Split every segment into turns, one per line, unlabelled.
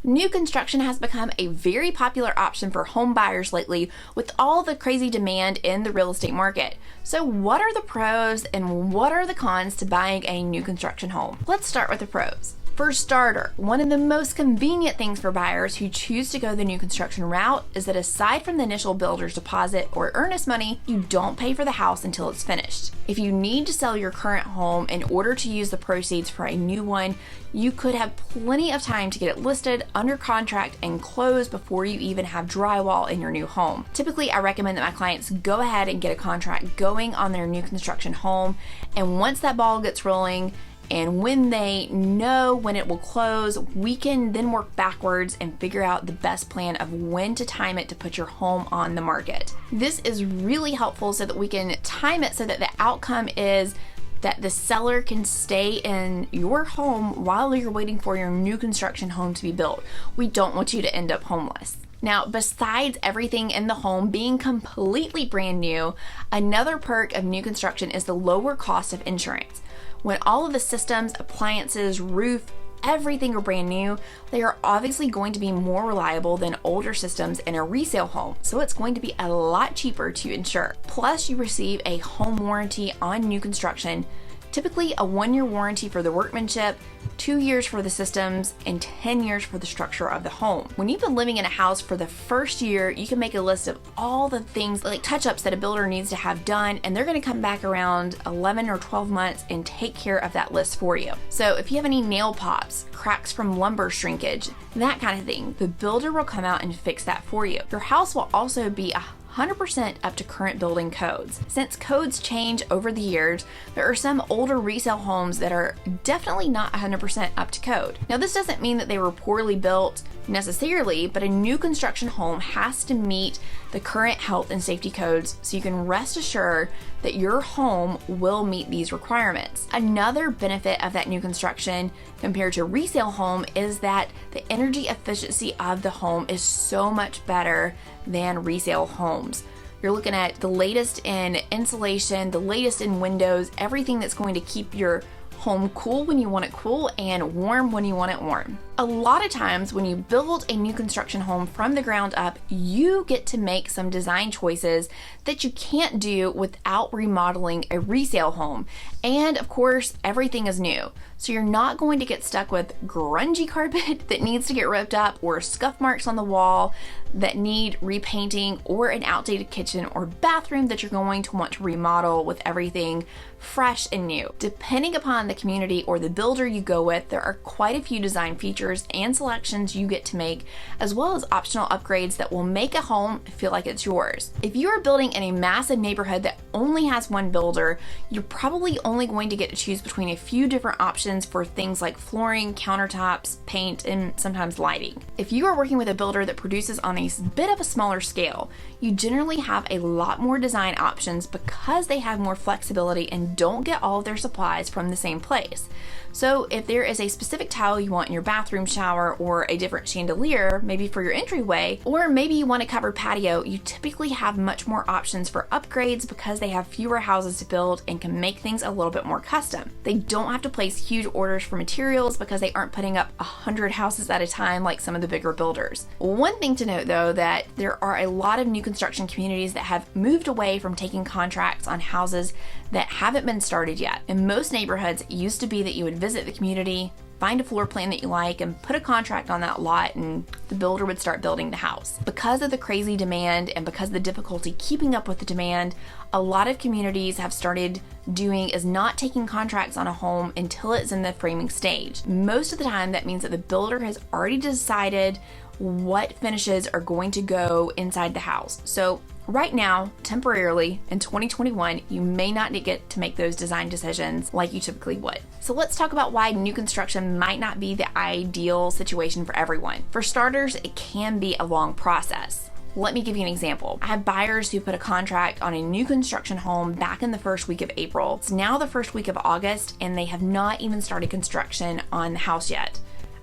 New construction has become a very popular option for home buyers lately with all the crazy demand in the real estate market. So what are the pros and what are the cons to buying a new construction home? Let's start with the pros. For starter, one of the most convenient things for buyers who choose to go the new construction route is that aside from the initial builder's deposit or earnest money, you don't pay for the house until it's finished. If you need to sell your current home in order to use the proceeds for a new one, you could have plenty of time to get it listed, under contract, and closed before you even have drywall in your new home. Typically, I recommend that my clients go ahead and get a contract going on their new construction home, and once that ball gets rolling, and when they know when it will close, we can then work backwards and figure out the best plan of when to time it to put your home on the market. This is really helpful so that we can time it so that the outcome is that the seller can stay in your home while you're waiting for your new construction home to be built. We don't want you to end up homeless. Now, besides everything in the home being completely brand new, another perk of new construction is the lower cost of insurance. When all of the systems, appliances, roof, everything are brand new, they are obviously going to be more reliable than older systems in a resale home, so it's going to be a lot cheaper to insure. Plus, you receive a home warranty on new construction, typically a 1-year warranty for the workmanship, 2 years for the systems, and 10 years for the structure of the home. When you've been living in a house for the first year, you can make a list of all the things like touch-ups that a builder needs to have done, and they're going to come back around 11 or 12 months and take care of that list for you. So if you have any nail pops, cracks from lumber shrinkage, that kind of thing, the builder will come out and fix that for you. Your house will also be 100% up to current building codes. Since codes change over the years, there are some older resale homes that are definitely not 100% up to code. Now, this doesn't mean that they were poorly built necessarily, but a new construction home has to meet the current health and safety codes, so you can rest assured that your home will meet these requirements. Another benefit of that new construction compared to a resale home is that the energy efficiency of the home is so much better than resale homes. You're looking at the latest in insulation, the latest in windows, everything that's going to keep your home cool when you want it cool and warm when you want it warm. A lot of times when you build a new construction home from the ground up, you get to make some design choices that you can't do without remodeling a resale home. And of course, everything is new. So you're not going to get stuck with grungy carpet that needs to get ripped up, or scuff marks on the wall that need repainting, or an outdated kitchen or bathroom that you're going to want to remodel with everything fresh and new. Depending upon the community or the builder you go with, there are quite a few design features and selections you get to make, as well as optional upgrades that will make a home feel like it's yours. If you are building in a massive neighborhood that only has one builder, you're probably only going to get to choose between a few different options for things like flooring, countertops, paint, and sometimes lighting. If you are working with a builder that produces on a bit of a smaller scale, you generally have a lot more design options because they have more flexibility and don't get all of their supplies from the same place. So if there is a specific tile you want in your bathroom shower, or a different chandelier, maybe for your entryway, or maybe you want a covered patio, you typically have much more options for upgrades because they have fewer houses to build and can make things a little bit more custom. They don't have to place huge orders for materials because they aren't putting up 100 houses at a time like some of the bigger builders. One thing to note though, that there are a lot of new construction communities that have moved away from taking contracts on houses that haven't been started yet. In most neighborhoods, it used to be that you would visit the community, find a floor plan that you like, and put a contract on that lot, and the builder would start building the house. Because of the crazy demand and because of the difficulty keeping up with the demand, a lot of communities have started doing is not taking contracts on a home until it's in the framing stage. Most of the time, that means that the builder has already decided what finishes are going to go inside the house. So right now, temporarily, in 2021, you may not get to make those design decisions like you typically would. So let's talk about why new construction might not be the ideal situation for everyone. For starters, it can be a long process. Let me give you an example. I have buyers who put a contract on a new construction home back in the first week of April. It's now the first week of August, and they have not even started construction on the house yet.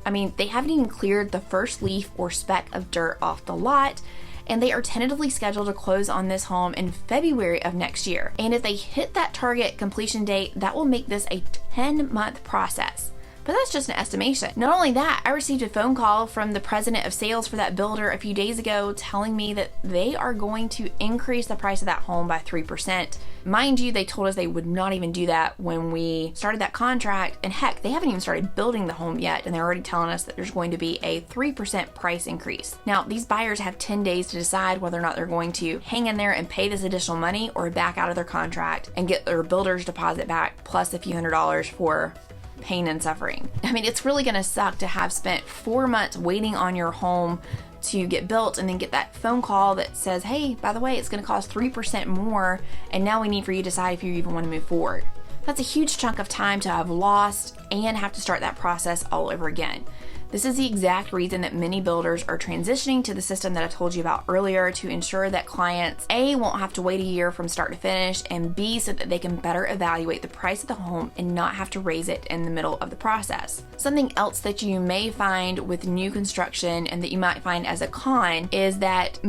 I mean, they haven't even cleared the first leaf or speck of dirt off the lot, and they are tentatively scheduled to close on this home in February of next year. And if they hit that target completion date, that will make this a 10-month process. but that's just an estimation. Not only that, I received a phone call from the president of sales for that builder a few days ago telling me that they are going to increase the price of that home by 3%. Mind you, they told us they would not even do that when we started that contract, and heck, they haven't even started building the home yet, and they're already telling us that there's going to be a 3% price increase. Now, these buyers have 10 days to decide whether or not they're going to hang in there and pay this additional money or back out of their contract and get their builder's deposit back plus a few $100s for pain and suffering. I mean, it's really going to suck to have spent 4 months waiting on your home to get built and then get that phone call that says, hey, by the way, it's going to cost 3% more, and now we need for you to decide if you even want to move forward. That's a huge chunk of time to have lost and have to start that process all over again. This is the exact reason that many builders are transitioning to the system that I told you about earlier, to ensure that clients A, won't have to wait a year from start to finish, and B, so that they can better evaluate the price of the home and not have to raise it in the middle of the process. Something else that you may find with new construction and that you might find as a con is that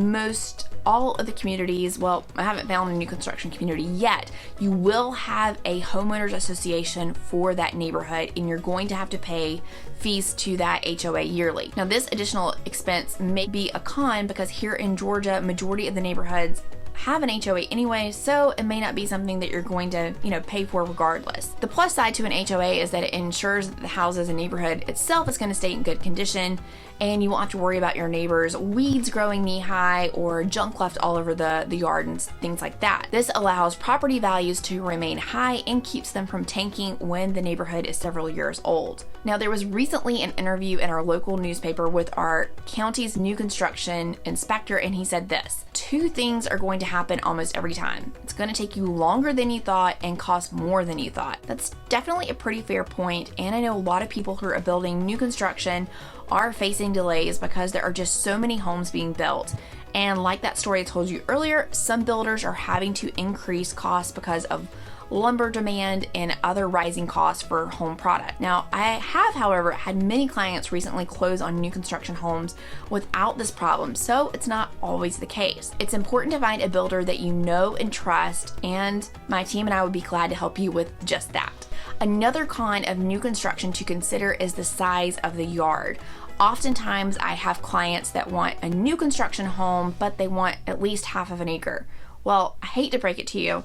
all of the communities, well, I haven't found a new construction community yet, you will have a homeowners association for that neighborhood, and you're going to have to pay fees to that HOA yearly. Now, this additional expense may be a con because here in Georgia, majority of the neighborhoods have an HOA anyway, so it may not be something that you're going to, pay for regardless. The plus side to an HOA is that it ensures that the houses and neighborhood itself is going to stay in good condition, and you won't have to worry about your neighbors' weeds growing knee-high or junk left all over the yard and things like that. This allows property values to remain high and keeps them from tanking when the neighborhood is several years old. Now, there was recently an interview in our local newspaper with our county's new construction inspector, and he said this: 2 things are going to happen almost every time. It's going to take you longer than you thought and cost more than you thought. That's definitely a pretty fair point, and I know a lot of people who are building new construction are facing delays because there are just so many homes being built. And like that story I told you earlier, some builders are having to increase costs because of lumber demand and other rising costs for home product. Now, I have, however, had many clients recently close on new construction homes without this problem, so it's not always the case. It's important to find a builder that you know and trust, and my team and I would be glad to help you with just that. Another con of new construction to consider is the size of the yard. Oftentimes, I have clients that want a new construction home, but they want at least half of an acre. Well, I hate to break it to you,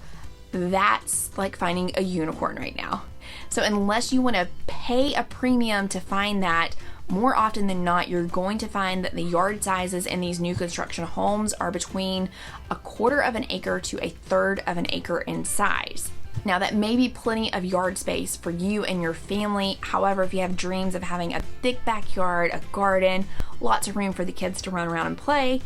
that's like finding a unicorn right now. So unless you want to pay a premium to find that, more often than not, you're going to find that the yard sizes in these new construction homes are between 1/4 of an acre to 1/3 of an acre in size. Now, that may be plenty of yard space for you and your family. However, if you have dreams of having a big backyard, a garden, lots of room for the kids to run around and play,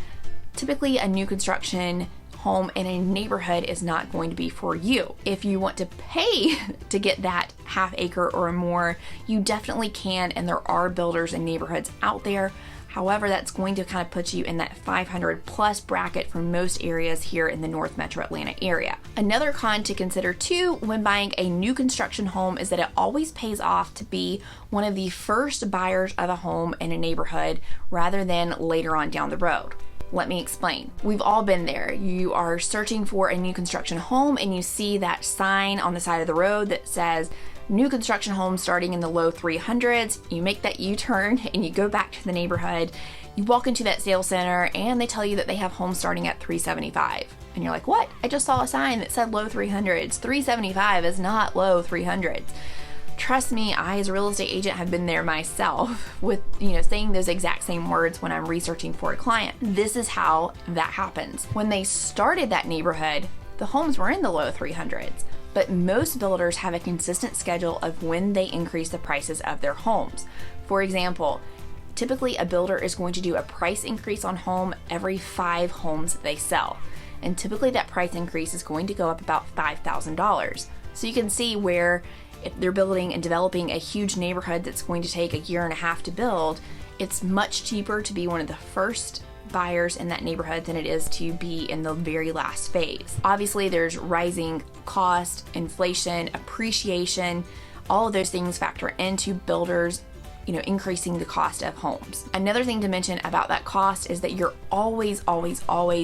typically a new construction home in a neighborhood is not going to be for you. If you want to pay to get that half acre or more, you definitely can, and there are builders and neighborhoods out there. However, that's going to kind of put you in that 500 plus bracket for most areas here in the North Metro Atlanta area. Another con to consider too when buying a new construction home is that it always pays off to be one of the first buyers of a home in a neighborhood rather than later on down the road. Let me explain. We've all been there. You are searching for a new construction home and you see that sign on the side of the road that says new construction home starting in the low 300s. You make that U-turn and you go back to the neighborhood. You walk into that sales center and they tell you that they have homes starting at 375. And you're like, what? I just saw a sign that said low 300s. 375 is not low 300s. Trust me, I as a real estate agent have been there myself with, saying those exact same words when I'm researching for a client. This is how that happens. When they started that neighborhood, the homes were in the low 300s, but most builders have a consistent schedule of when they increase the prices of their homes. For example, typically a builder is going to do a price increase on home every 5 homes they sell. And typically that price increase is going to go up about $5,000. So you can see where if they're building and developing a huge neighborhood that's going to take a year and a half to build, it's much cheaper to be one of the first buyers in that neighborhood than it is to be in the very last phase. Obviously, there's rising cost, inflation, appreciation, all of those things factor into builders increasing the cost of homes. Another thing to mention about that cost is that you're always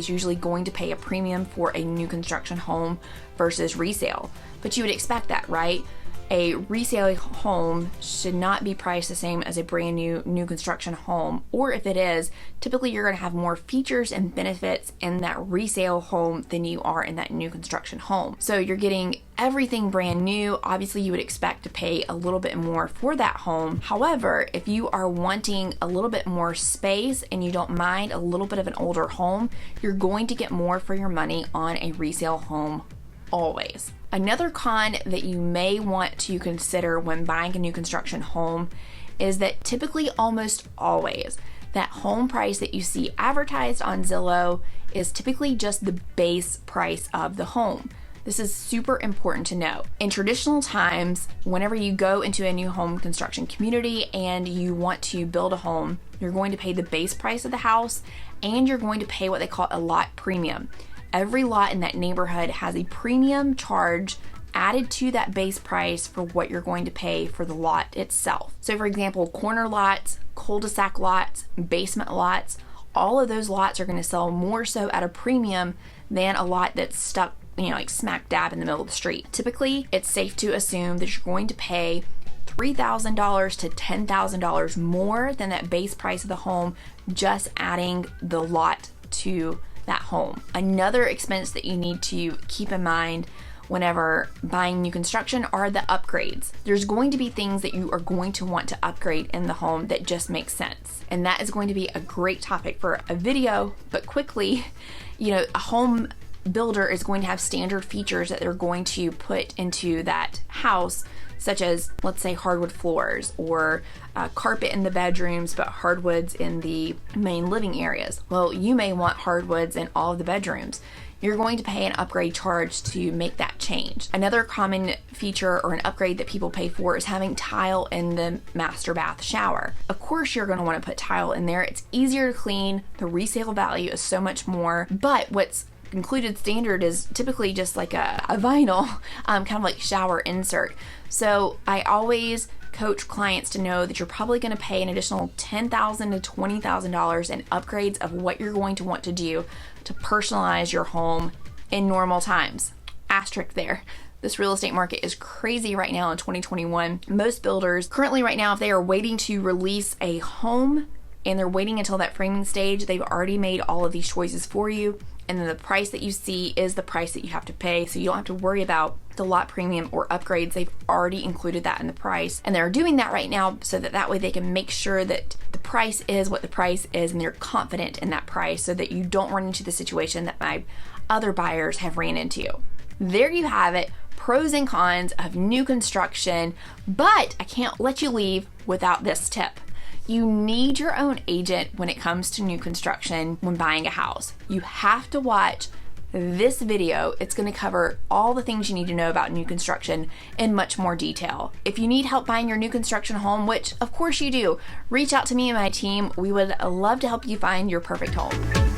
usually going to pay a premium for a new construction home versus resale. But you would expect that, right? A resale home should not be priced the same as a brand new construction home, or if it is, typically you're going to have more features and benefits in that resale home than you are in that new construction home. So you're getting everything brand new. Obviously you would expect to pay a little bit more for that home. However, if you are wanting a little bit more space and you don't mind a little bit of an older home, you're going to get more for your money on a resale home always. Another con that you may want to consider when buying a new construction home is that typically, almost always, that home price that you see advertised on Zillow is typically just the base price of the home. This is super important to know. In traditional times, whenever you go into a new home construction community and you want to build a home, you're going to pay the base price of the house and you're going to pay what they call a lot premium. Every lot in that neighborhood has a premium charge added to that base price for what you're going to pay for the lot itself. So for example, corner lots, cul-de-sac lots, basement lots, all of those lots are going to sell more so at a premium than a lot that's stuck, like smack dab in the middle of the street. Typically, it's safe to assume that you're going to pay $3,000 to $10,000 more than that base price of the home, just adding the lot to that home. Another expense that you need to keep in mind whenever buying new construction are the upgrades. There's going to be things that you are going to want to upgrade in the home that just make sense. And that is going to be a great topic for a video, but quickly, a home builder is going to have standard features that they're going to put into that house, such as, let's say, hardwood floors or carpet in the bedrooms, but hardwoods in the main living areas. Well, you may want hardwoods in all of the bedrooms. You're going to pay an upgrade charge to make that change. Another common feature or an upgrade that people pay for is having tile in the master bath shower. Of course, you're going to want to put tile in there. It's easier to clean. The resale value is so much more, but what's included standard is typically just like a vinyl kind of like shower insert. So I always coach clients to know that you're probably going to pay an additional $10,000 to $20,000 in upgrades of what you're going to want to do to personalize your home in normal times. Asterisk there. This real estate market is crazy right now in 2021. Most builders currently right now, if they are waiting to release a home and they're waiting until that framing stage, they've already made all of these choices for you. And then the price that you see is the price that you have to pay. So you don't have to worry about the lot premium or upgrades. They've already included that in the price. And they're doing that right now so that way they can make sure that the price is what the price is and they're confident in that price so that you don't run into the situation that my other buyers have ran into. There you have it. Pros and cons of new construction. But I can't let you leave without this tip. You need your own agent when it comes to new construction when buying a house. You have to watch this video. It's going to cover all the things you need to know about new construction in much more detail. If you need help buying your new construction home, which of course you do, reach out to me and my team. We would love to help you find your perfect home.